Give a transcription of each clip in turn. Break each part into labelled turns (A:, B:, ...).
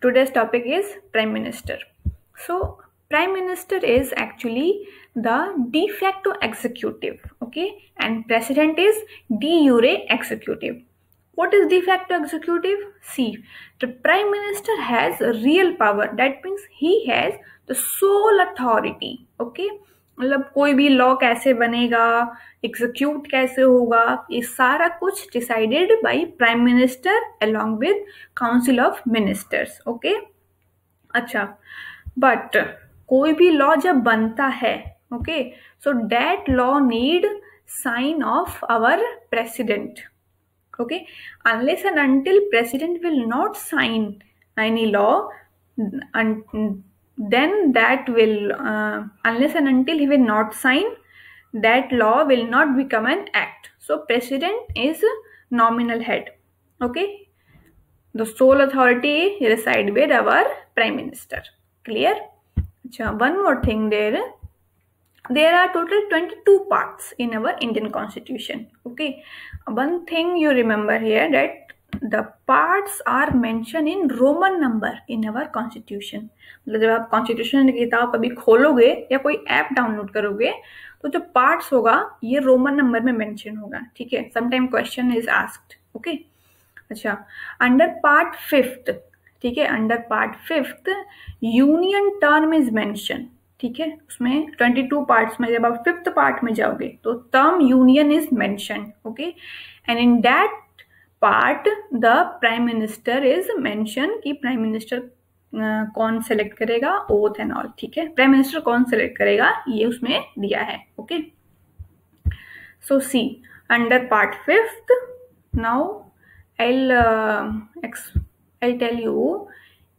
A: Today's topic is Prime Minister. So, Prime Minister is actually the de facto executive, okay, and President is de jure executive. What is de facto executive? See, the Prime Minister has real power. That means he has the sole authority, okay. मतलब कोई भी law कैसे बनेगा, execute कैसे होगा, ये सारा कुछ decided by prime minister along with council of ministers, okay. अच्छा, बट कोई भी लॉ जब बनता है, okay, so that law need sign off our president, okay, unless and until president will not sign any law, and then that will unless and until he will not sign, that law will not become an act. So president is nominal head, okay, the sole authority reside with our prime minister. Clear? Achha, one more thing, there are total 22 parts in our Indian constitution, okay. One thing you remember here, that the parts are mentioned in Roman number in our constitution. मतलब जब आप constitution की किताब कभी खोलोगे या कोई app download करोगे तो जो parts होगा ये रोमन नंबर में मेंशन होगा, ठीक है। Sometime question is asked, okay. अच्छा, अंडर पार्ट 5th, ठीक है, under part 5th union term is mention, ठीक है। उसमें 22 पार्ट्स में जब आप 5th पार्ट में जाओगे तो term union is mention, okay, and in that part the prime minister is mention कि प्राइम मिनिस्टर कौन सेलेक्ट करेगा, ओथ एंड ऑल, ठीक है। प्राइम मिनिस्टर कौन सेलेक्ट करेगा ये उसमें दिया है, okay. So see under part 5th, now I'll tell you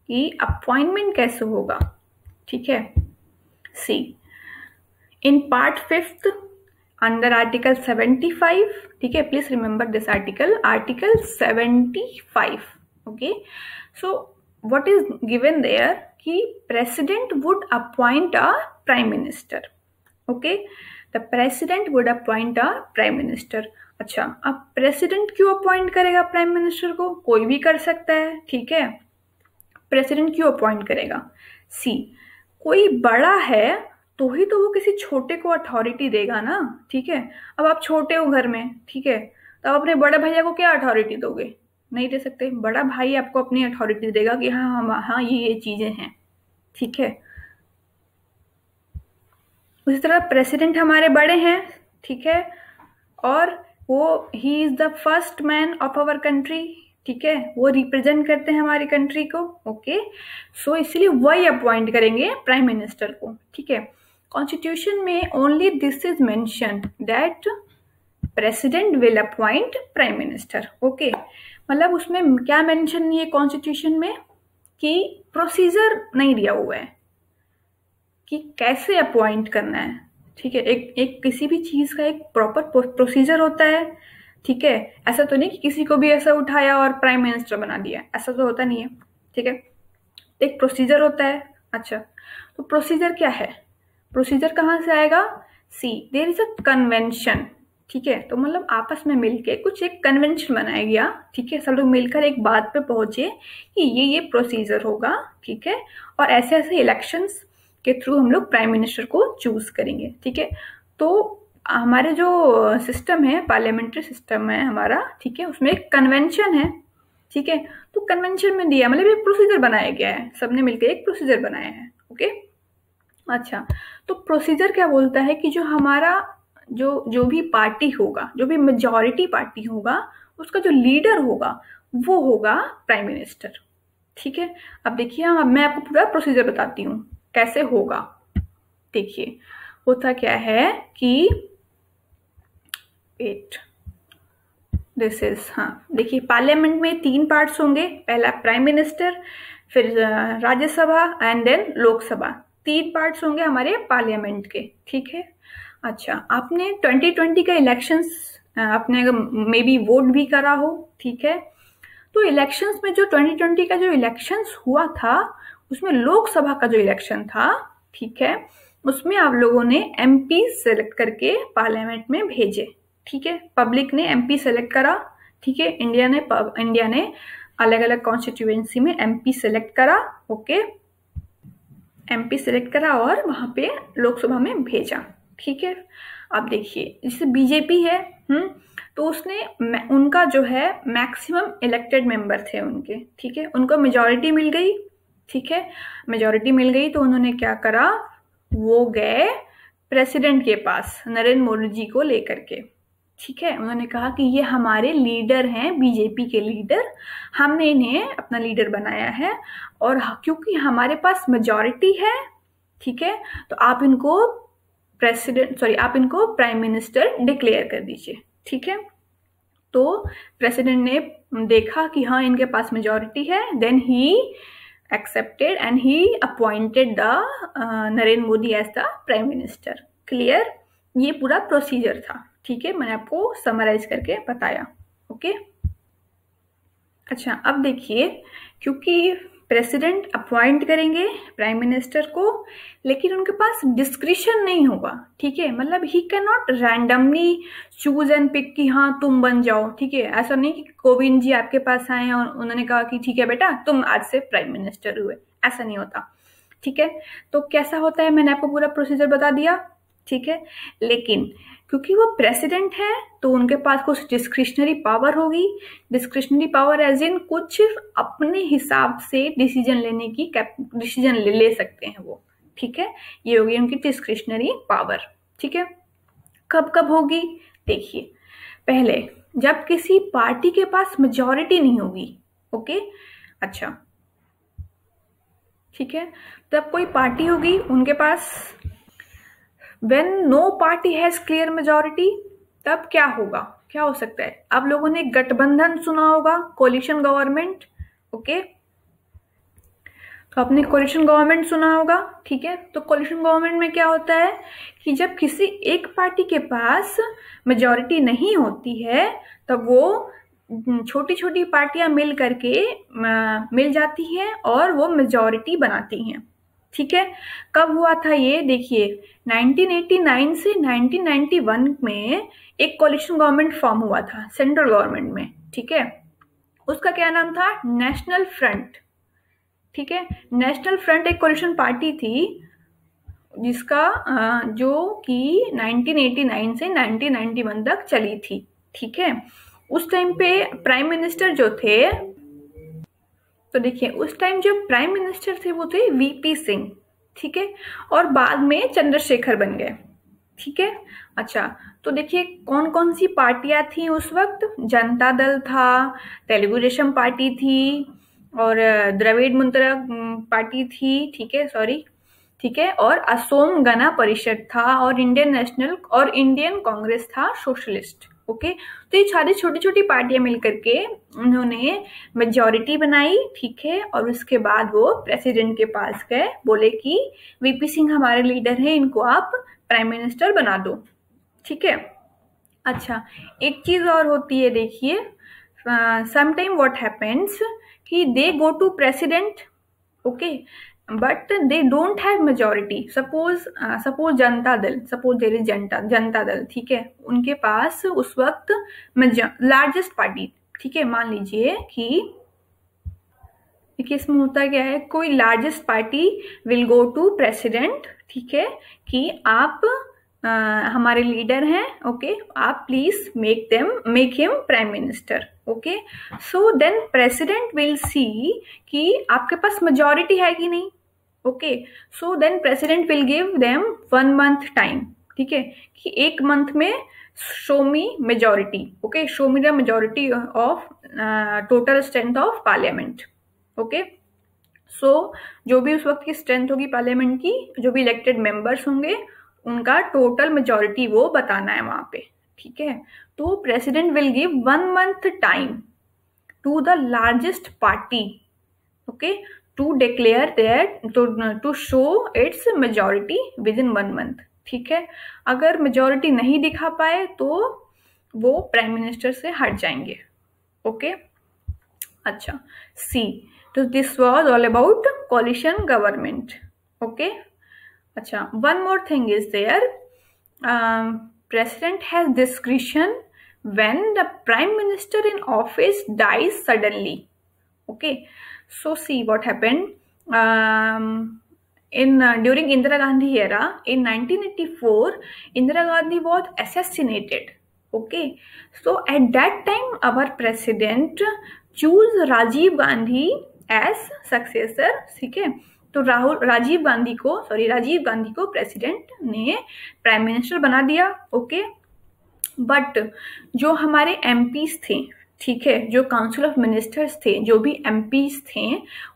A: कि अपॉइंटमेंट कैसे होगा, ठीक है। See in part 5th under article 75, ठीक है, please remember this article 75, okay. So what is given there कि president would appoint a prime minister, okay, the president would appoint a prime minister. अच्छा, अब president क्यों appoint करेगा prime minister को? कोई भी कर सकता है, ठीक है। प्रेसिडेंट क्यों अपॉइंट करेगा? सी, कोई बड़ा है तो ही तो वो किसी छोटे को अथॉरिटी देगा ना, ठीक है। अब आप छोटे हो घर में, ठीक है, तो आप अपने बड़े भैया को क्या अथॉरिटी दोगे? नहीं दे सकते। बड़ा भाई आपको अपनी अथॉरिटी देगा कि हाँ ये चीजें हैं, ठीक है। उसी तरह प्रेसिडेंट हमारे बड़े हैं, ठीक है, और वो he is the first man of our country, ठीक है, वो रिप्रेजेंट करते हैं हमारी कंट्री को, ओके। सो इसलिए वही अपॉइंट करेंगे प्राइम मिनिस्टर को, ठीक है। कॉन्स्टिट्यूशन में only this is mention that president will appoint prime minister, okay. मतलब उसमें क्या मेंशन नहीं है कॉन्स्टिट्यूशन में कि प्रोसीजर नहीं दिया हुआ है कि कैसे अपॉइंट करना है, ठीक है। एक किसी भी चीज का एक प्रॉपर प्रोसीजर होता है, ठीक है। ऐसा तो नहीं कि किसी को भी ऐसा उठाया और प्राइम मिनिस्टर बना दिया, ऐसा तो होता नहीं है, ठीक है। एक प्रोसीजर होता है। अच्छा, तो प्रोसीजर क्या है? प्रोसीजर कहाँ से आएगा? सी, देयर इज अ कन्वेंशन, ठीक है। तो मतलब आपस में मिलके कुछ एक कन्वेंशन बनाया गया, ठीक है। सब लोग मिलकर एक बात पे पहुंचे कि ये प्रोसीजर होगा, ठीक है, और ऐसे ऐसे इलेक्शंस के थ्रू हम लोग प्राइम मिनिस्टर को चूज करेंगे, ठीक है। तो हमारे जो सिस्टम है, पार्लियामेंट्री सिस्टम है हमारा, ठीक है, उसमें एक कन्वेंशन है, ठीक है। तो कन्वेंशन में दिया मतलब एक प्रोसीजर बनाया गया है, सबने मिलकर एक प्रोसीजर बनाया है, ओके। अच्छा, तो प्रोसीजर क्या बोलता है कि जो हमारा जो भी पार्टी होगा, जो भी मेजॉरिटी पार्टी होगा, उसका जो लीडर होगा वो होगा प्राइम मिनिस्टर, ठीक है। अब देखिए, मैं आपको पूरा प्रोसीजर बताती हूँ कैसे होगा। देखिए, होता क्या है कि दिस इज, हाँ, देखिए, पार्लियामेंट में 3 पार्ट्स होंगे। पहला प्राइम मिनिस्टर, फिर Rajya Sabha and then Lok Sabha. 3 parts होंगे हमारे पार्लियामेंट के, ठीक है। अच्छा, आपने 2020 का इलेक्शंस आपने मे बी वोट भी करा हो, ठीक है। तो इलेक्शंस में जो 2020 का जो इलेक्शंस हुआ था, उसमें लोकसभा का जो इलेक्शन था, ठीक है, उसमें आप लोगों ने एमपी सेलेक्ट करके पार्लियामेंट में भेजे, ठीक है। पब्लिक ने एमपी सेलेक्ट करा, ठीक है। इंडिया ने अलग अलग कॉन्स्टिट्यूएंसी में एमपी सेलेक्ट करा, ओके, एमपी सेलेक्ट करा और वहां पे लोकसभा में भेजा, ठीक है। अब देखिए जैसे बीजेपी है, तो उसने उनका जो है मैक्सिमम इलेक्टेड मेंबर थे उनके, ठीक है, उनको मेजॉरिटी मिल गई, ठीक है, मेजॉरिटी मिल गई तो उन्होंने क्या करा, वो गए प्रेसिडेंट के पास नरेंद्र मोदी जी को लेकर के, ठीक है। उन्होंने कहा कि ये हमारे लीडर हैं, बीजेपी के लीडर, हमने इन्हें अपना लीडर बनाया है और क्योंकि हमारे पास मेजॉरिटी है, ठीक है, तो आप इनको आप इनको प्राइम मिनिस्टर डिक्लेयर कर दीजिए, ठीक है। तो प्रेसिडेंट ने देखा कि हाँ इनके पास मेजॉरिटी है, then he accepted and he appointed the Narendra Modi as the prime minister. Clear, ये पूरा प्रोसीजर था, ठीक है, मैंने आपको समराइज करके बताया, ओके। अच्छा अब देखिए, क्योंकि प्रेसिडेंट अपॉइंट करेंगे प्राइम मिनिस्टर को, लेकिन उनके पास डिस्क्रिशन नहीं होगा, ठीक है, मतलब he can not randomly choose and pick कि हाँ तुम बन जाओ, ठीक है। ऐसा नहीं कि कोविंद जी आपके पास आए और उन्होंने कहा कि ठीक है बेटा तुम आज से प्राइम मिनिस्टर हुए, ऐसा नहीं होता, ठीक है। तो कैसा होता है, मैंने आपको पूरा प्रोसीजर बता दिया, ठीक है। लेकिन क्योंकि वो प्रेसिडेंट है तो उनके पास कुछ डिस्क्रिशनरी पावर होगी, डिस्क्रिशनरी पावर एज इन कुछ अपने हिसाब से डिसीजन लेने की डिसीजन ले सकते हैं वो, ठीक है, ये होगी उनकी डिस्क्रिशनरी पावर, ठीक है। कब कब होगी, देखिए, पहले जब किसी पार्टी के पास मेजॉरिटी नहीं होगी, ओके, अच्छा, ठीक है, तब कोई पार्टी होगी उनके पास, When no party has clear majority, तब क्या होगा, क्या हो सकता है। आप लोगों ने गठबंधन सुना होगा, कोलिशन गवर्नमेंट, ओके, तो आपने कोलिशन गवर्नमेंट सुना होगा, ठीक है। तो कोलिशन गवर्नमेंट में क्या होता है कि जब किसी एक पार्टी के पास मेजॉरिटी नहीं होती है तब वो छोटी छोटी पार्टियां मिल करके मिल जाती हैं और वो मेजॉरिटी बनाती हैं, ठीक है। कब हुआ था ये, देखिए 1989 से 1991 में एक कोलिशन गवर्नमेंट फॉर्म हुआ था सेंट्रल गवर्नमेंट में, ठीक है। उसका क्या नाम था, नेशनल फ्रंट, ठीक है। नेशनल फ्रंट एक कोलिशन पार्टी थी जिसका जो कि 1989 से 1991 तक चली थी, ठीक है। उस टाइम पे प्राइम मिनिस्टर जो थे, तो देखिए उस टाइम जो प्राइम मिनिस्टर थे वो थे वीपी सिंह, ठीक है, और बाद में चंद्रशेखर बन गए, ठीक है। अच्छा, तो देखिए कौन कौन सी पार्टियां थी उस वक्त, जनता दल था, तेलुगु देशम पार्टी थी और द्रविड़ मुनेत्र पार्टी थी, ठीक है, सॉरी, ठीक है, और असोम गण परिषद था और इंडियन नेशनल और इंडियन कांग्रेस था सोशलिस्ट, ओके। तो ये सारी छोटी छोटी पार्टियां मिलकर के उन्होंने मेजॉरिटी बनाई, ठीक है, और उसके बाद वो प्रेसिडेंट के पास गए, बोले कि वीपी सिंह हमारे लीडर हैं, इनको आप प्राइम मिनिस्टर बना दो, ठीक है। अच्छा, एक चीज और होती है, देखिए समटाइम व्हाट हैपेंस कि they go to president, okay, but they don't have majority. Suppose Janata Dal, suppose there is Janata Dal, ठीक है, उनके पास उस वक्त लार्जेस्ट पार्टी, ठीक है, मान लीजिए कि देखिए इसमें होता क्या है, कोई largest party will go to president, ठीक है, कि आप हमारे लीडर हैं, ओके, आप please make him prime minister, okay. So then president will see कि आपके पास मेजॉरिटी है कि नहीं, okay. So then president will give them 1 month time, ठीक है, कि 1 month में show me majority, okay, show me the majority of total strength of parliament, okay. So जो भी उस वक्त की स्ट्रेंथ होगी पार्लियामेंट की, जो भी इलेक्टेड मेंबर्स होंगे उनका टोटल मेजॉरिटी वो बताना है वहां पे, ठीक है। तो president will give 1 month time to the largest party, okay, to declare that to show its majority with in 1 month, ठीक है। अगर मेजॉरिटी नहीं दिखा पाए तो वो प्राइम मिनिस्टर से हट जाएंगे, ओके। अच्छा, सी, तो this was all about coalition government, okay. अच्छा, one more thing is there, president has discretion when the prime minister in office dies suddenly, Okay, so see what happened during Indira Gandhi era in 1984. Indira Gandhi was assassinated. Okay, so at that time our president choose Rajiv Gandhi as successor. ठीक है, तो राजीव गांधी को president ने prime minister बना दिया. Okay, but जो हमारे MPs थे, ठीक है, जो काउंसिल ऑफ मिनिस्टर्स थे, जो भी एमपीज थे,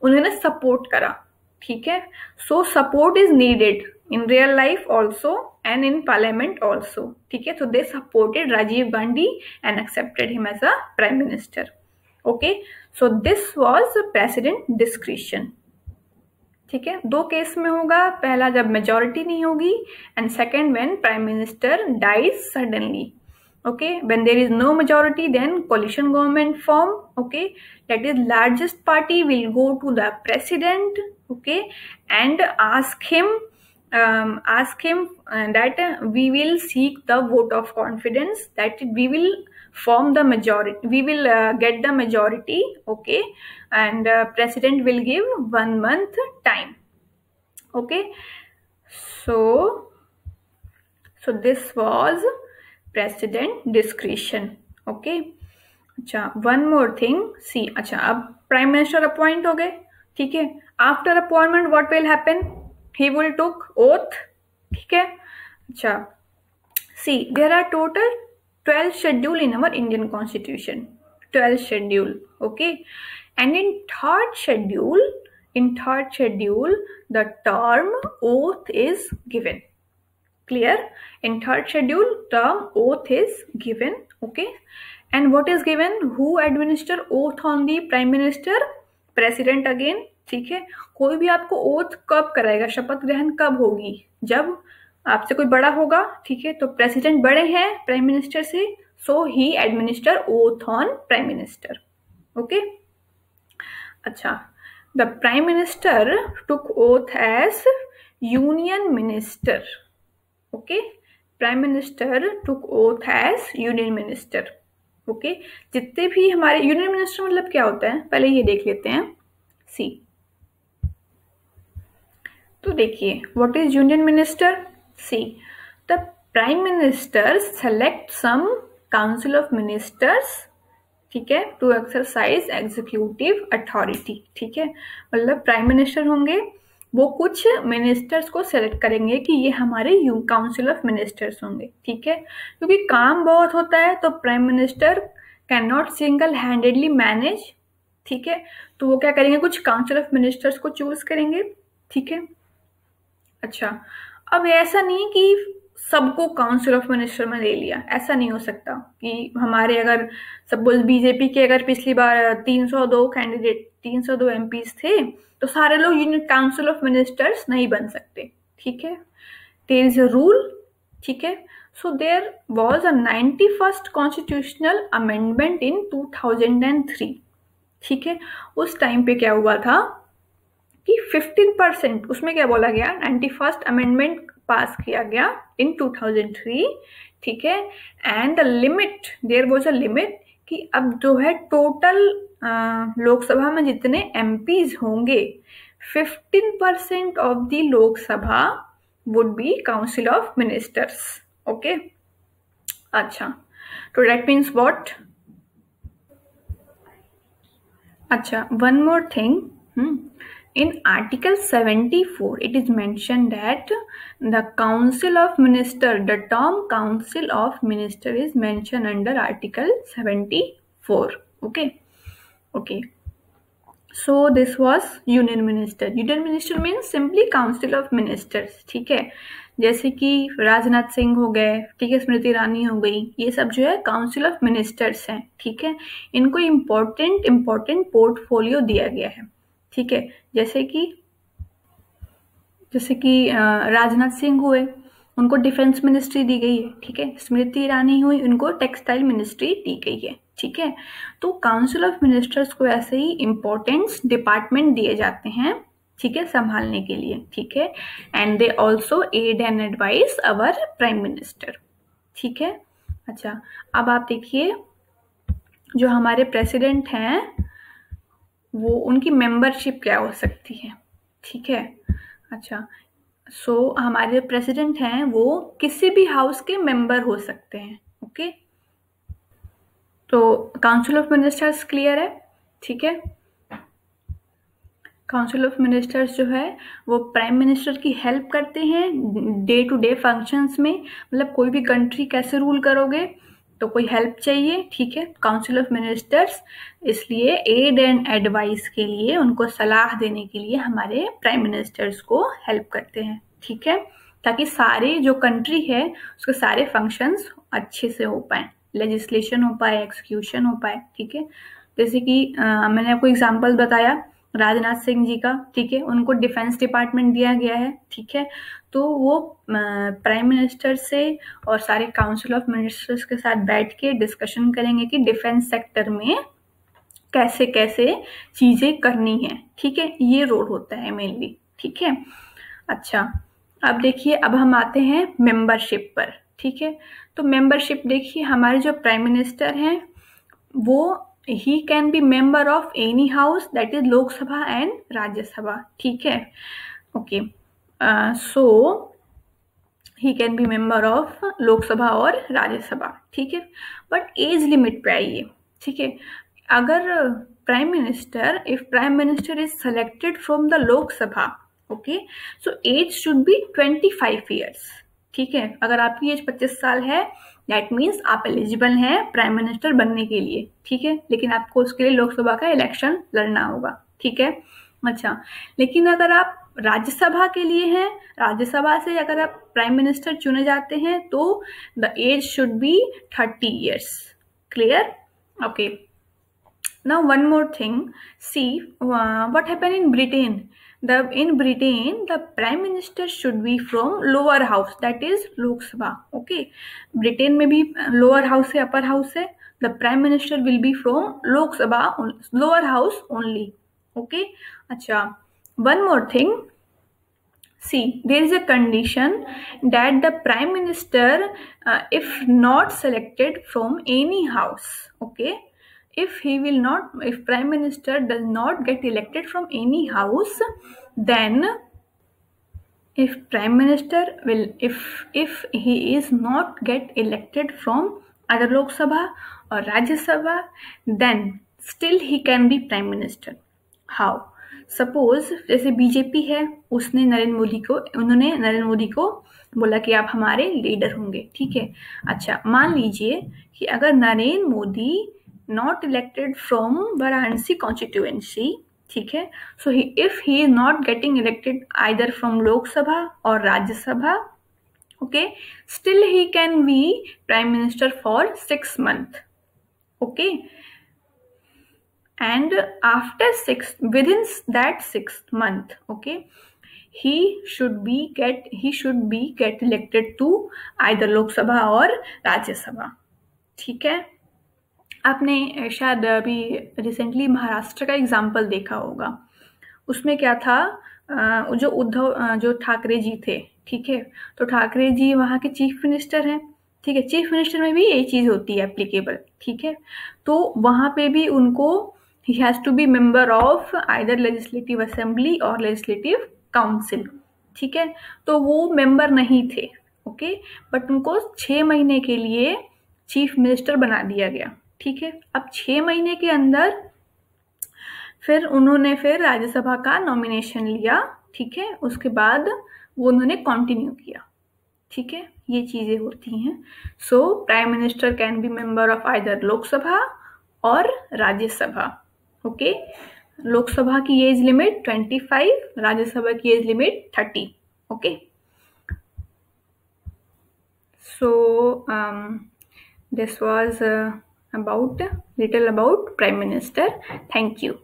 A: उन्होंने सपोर्ट करा. ठीक है, so support is needed in real life also and in parliament also. ठीक है, so they supported Rajiv Gandhi and accepted him as a prime minister. Okay, so this was president discretion. ठीक है, दो case में होगा. पहला जब majority नहीं होगी, and second when prime minister dies suddenly. Okay, when there is no majority, then coalition government form. Okay, that is largest party will go to the president. Okay, and ask him that we will seek the vote of confidence, that we will form the majority, we will get the majority. Okay, and president will give 1 month time. Okay, so this was president discretion. Okay, अच्छा, one more thing, see. अच्छा, अब prime minister appoint हो गए. ठीक है, after appointment what will happen? He will took oath. ठीक है, अच्छा, see, there are total 12 schedule in our Indian constitution. 12 schedule. Okay, and in third schedule the term oath is given. Clear? In third schedule, term oath is given. Okay, and what is given? Who administer oath on the prime minister? President again. ठीक है, कोई भी आपको oath कब कराएगा, शपथ ग्रहण कब होगी? जब आपसे कोई बड़ा होगा. ठीक है, तो प्रेसिडेंट बड़े हैं प्राइम मिनिस्टर से, so he administer oath on prime minister. Okay, अच्छा, the prime minister took oath as union minister. Okay, prime minister took oath as union minister. Okay, जितने भी हमारे यूनियन मिनिस्टर मतलब क्या होता है, पहले ये देख लेते हैं. सी, तो देखिए, what is union minister? See, the prime minister select some council of ministers. ठीक है, टू एक्सरसाइज एग्जीक्यूटिव अथॉरिटी. ठीक है, मतलब प्राइम मिनिस्टर होंगे, वो कुछ मिनिस्टर्स को सेलेक्ट करेंगे कि ये हमारे काउंसिल ऑफ मिनिस्टर्स होंगे. ठीक है, क्योंकि काम बहुत होता है, तो prime minister can not single handedly manage. ठीक है, तो वो क्या करेंगे, कुछ काउंसिल ऑफ मिनिस्टर्स को चूज करेंगे. ठीक है, अच्छा, अब ऐसा नहीं कि सबको काउंसिल ऑफ मिनिस्टर में ले लिया, ऐसा नहीं हो सकता कि हमारे अगर सपोज बीजेपी के अगर पिछली बार 302 कैंडिडेट 302 एमपीज थे, तो सारे लोग यूनियन काउंसिल ऑफ मिनिस्टर्स नहीं बन सकते. ठीक है, देयर इज अ रूल. ठीक है, so there was a 91st constitutional amendment in 2003. ठीक है, उस टाइम पे क्या हुआ था कि 15%, उसमें क्या बोला गया, 91st अमेंडमेंट पास किया गया इन 2003. ठीक है, and the limit, there was a limit कि अब जो है टोटल लोकसभा में जितने एमपीज होंगे, 15% of the Lok Sabha would be council of ministers. Okay, अच्छा, तो दैट मीन्स व्हाट? अच्छा, one more thing. In Article 74, it is mentioned that the Council of Minister, the term Council of Minister is mentioned under Article 74. Okay, okay. So this was Union Minister. Union Minister means simply Council of Ministers. ठीक है, जैसे कि राजनाथ सिंह हो गए, ठीक है, स्मृति ईरानी हो गई, ये सब जो है काउंसिल ऑफ मिनिस्टर्स हैं. ठीक है, इनको इम्पोर्टेंट पोर्टफोलियो दिया गया है. ठीक है, जैसे कि राजनाथ सिंह हुए, उनको डिफेंस मिनिस्ट्री दी गई है. ठीक है, स्मृति ईरानी हुई, उनको टेक्सटाइल मिनिस्ट्री दी गई है. ठीक है, तो काउंसिल ऑफ मिनिस्टर्स को ऐसे ही इम्पोर्टेंस डिपार्टमेंट दिए जाते हैं. ठीक है, संभालने के लिए. ठीक है, and they also aid and advise our prime minister. ठीक है, अच्छा, अब आप देखिए, जो हमारे प्रेसिडेंट हैं वो उनकी मेंबरशिप क्या हो सकती है, ठीक है। अच्छा, सो हमारे प्रेसिडेंट हैं वो किसी भी हाउस के मेंबर हो सकते हैं, ओके। तो काउंसिल ऑफ मिनिस्टर्स क्लियर है, ठीक है। काउंसिल ऑफ मिनिस्टर्स जो है वो प्राइम मिनिस्टर की हेल्प करते हैं डे टू डे फंक्शंस में, मतलब कोई भी कंट्री कैसे रूल करोगे तो कोई हेल्प चाहिए, ठीक है। काउंसिल ऑफ मिनिस्टर्स इसलिए एड एंड एडवाइस के लिए, उनको सलाह देने के लिए हमारे प्राइम मिनिस्टर्स को हेल्प करते हैं, ठीक है, ताकि सारे जो कंट्री है उसके सारे फंक्शंस अच्छे से हो पाए, लेजिस्लेशन हो पाए, एक्सिक्यूशन हो पाए, ठीक है। जैसे कि मैंने आपको एग्जांपल बताया राजनाथ सिंह जी का, ठीक है, उनको डिफेंस डिपार्टमेंट दिया गया है, ठीक है। तो वो प्राइम मिनिस्टर से और सारे काउंसिल ऑफ मिनिस्टर्स के साथ बैठ के डिस्कशन करेंगे कि डिफेंस सेक्टर में कैसे कैसे चीजें करनी है, ठीक है। ये रोल होता है मेनली, ठीक है। अच्छा, अब देखिए, अब हम आते हैं मेंबरशिप पर, ठीक है। तो मेंबरशिप देखिए, हमारे जो प्राइम मिनिस्टर हैं वो ही can B member of any house, that is Lok Sabha and Rajya Sabha, ठीक है, okay. So he can B member of Lok Sabha और राज्यसभा, ठीक है। बट एज लिमिट पे आइए, ठीक है। अगर prime minister, if prime minister is selected from the Lok Sabha, okay, so age should be 25 years, ठीक है। अगर आपकी एज 25 साल है दैट मीन्स आप एलिजिबल हैं प्राइम मिनिस्टर बनने के लिए, ठीक है। लेकिन आपको उसके लिए लोकसभा का इलेक्शन लड़ना होगा, ठीक है। अच्छा, लेकिन अगर आप राज्यसभा के लिए हैं, राज्यसभा से अगर आप प्राइम मिनिस्टर चुने जाते हैं तो the age should be 30 years, clear, okay. Now one more thing, see what happened in Britain. In Britain, the prime minister should be from lower house, that is Lok Sabha. Okay, Britain में भी lower house है, upper house है. The prime minister will be from Lok Sabha, lower house only. Okay, अच्छा, one more thing. See, there is a condition that the prime minister, if not selected from any house, okay, if prime minister does not get elected from any house, then if prime minister will, if he is not get elected from either Lok Sabha or Rajya Sabha, then still he can be prime minister. How? Suppose जैसे BJP है, उन्होंने नरेंद्र मोदी को बोला कि आप हमारे leader होंगे, ठीक है। अच्छा, मान लीजिए कि अगर Narendra Modi not elected from Varanasi constituency, ठीक है, so if he is not getting elected either from Lok Sabha और Rajya Sabha, okay, still he can be prime minister for 6 months, okay. And after within that 6th month, okay, he should be get elected to either Lok Sabha और राज्य सभा, ठीक है। आपने शायद अभी recently Maharashtra का एग्जाम्पल देखा होगा, उसमें क्या था, जो ठाकरे जी थे, ठीक है, तो ठाकरे जी वहाँ के चीफ मिनिस्टर हैं, ठीक है। चीफ मिनिस्टर में भी यही चीज होती है एप्लीकेबल, ठीक है। तो वहाँ पे भी उनको he has to be member of either legislative assembly और legislative council, ठीक है। तो वो मेंबर नहीं थे, ओके, बट उनको 6 महीने के लिए चीफ मिनिस्टर बना दिया गया, ठीक है। अब 6 महीने के अंदर फिर उन्होंने राज्यसभा का नॉमिनेशन लिया, ठीक है, उसके बाद वो उन्होंने कंटिन्यू किया, ठीक है। ये चीजें होती हैं। So prime minister can be member of either Lok Sabha और राज्यसभा, ओके। लोकसभा की एज लिमिट 25, राज्यसभा की age limit 30, okay. So this was about little about prime minister. Thank you.